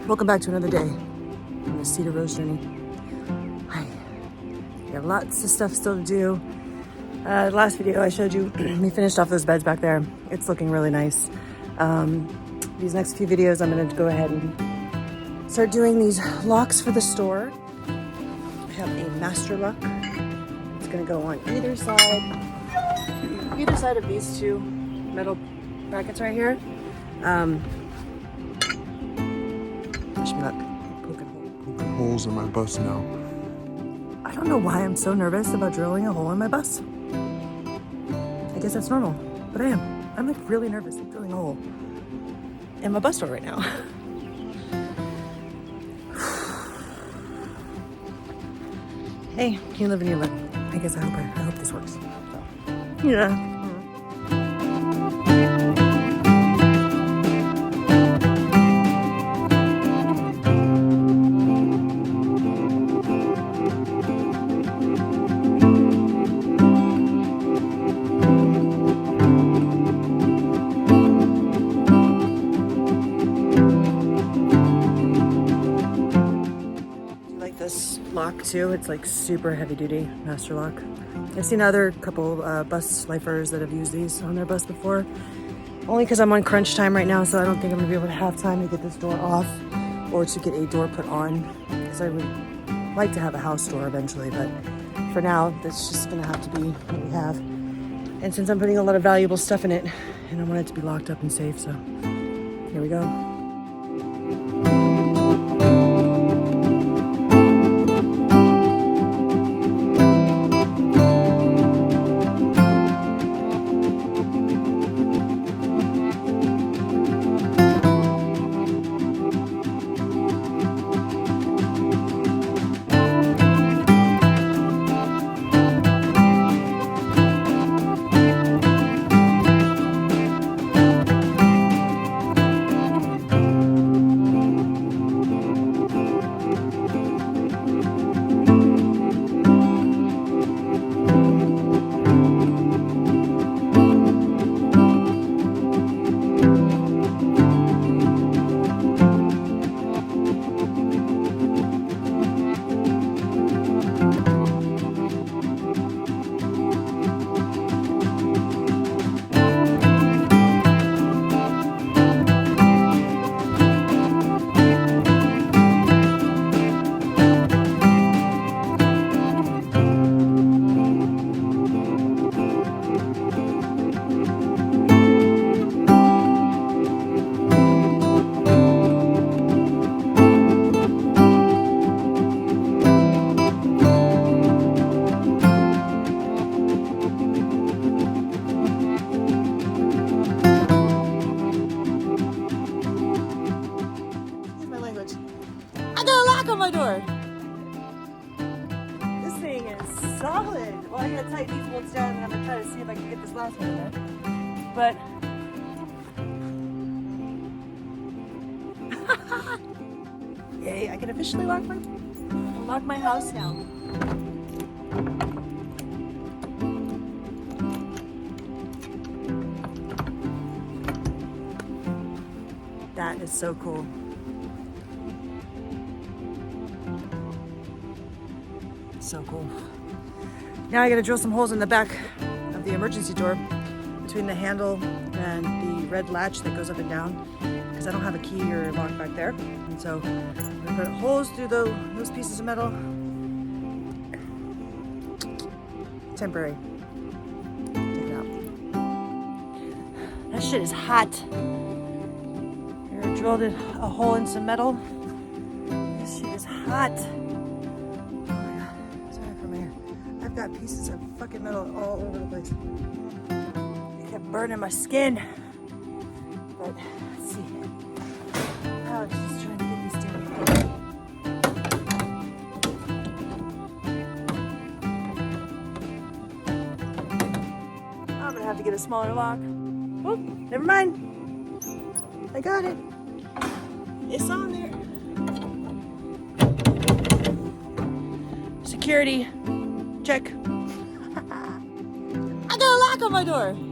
Welcome back to another day on the Cedar Rose journey. Hi. We have lots of stuff still to do. The last video I showed you, we finished off those beds back there. It's looking really nice. These next few videos, I'm gonna go ahead and start doing these locks for the store. I have a master lock. It's gonna go on either side of these two metal brackets right here. Wish me luck. Poking holes in my bus now. I don't know why I'm so nervous about drilling a hole in my bus. I guess that's normal, but I am. I'm like really nervous of drilling a hole in my bus door right now. Hey, you live and you learn. I guess I hope this works. So, yeah. This lock too, it's like super heavy duty master lock. I've seen other couple bus lifers that have used these on their bus before, only because I'm on crunch time right now, so I don't think I'm gonna be able to have time to get this door off or to get a door put on, because I would like to have a house door eventually, but for now that's just gonna have to be what we have. And since I'm putting a lot of valuable stuff in it and I want it to be locked up and safe, so here we go. On my door. This thing is solid. Well, I gotta tighten these bolts down and I'm gonna try to see if I can get this last one in there. But yay, I can officially lock my house now. That is so cool. So cool. Now I gotta drill some holes in the back of the emergency door between the handle and the red latch that goes up and down, because I don't have a key or a lock back there. And so I'm gonna put holes through those pieces of metal. Temporary. Take it out. That shit is hot. Here I drilled a hole in some metal. This shit is hot. I've got pieces of fucking metal all over the place. It kept burning my skin. But let's see. I was just trying to get these down. I'm gonna have to get a smaller lock. Oh, never mind. I got it. It's on there. Security. Check. knock on my door.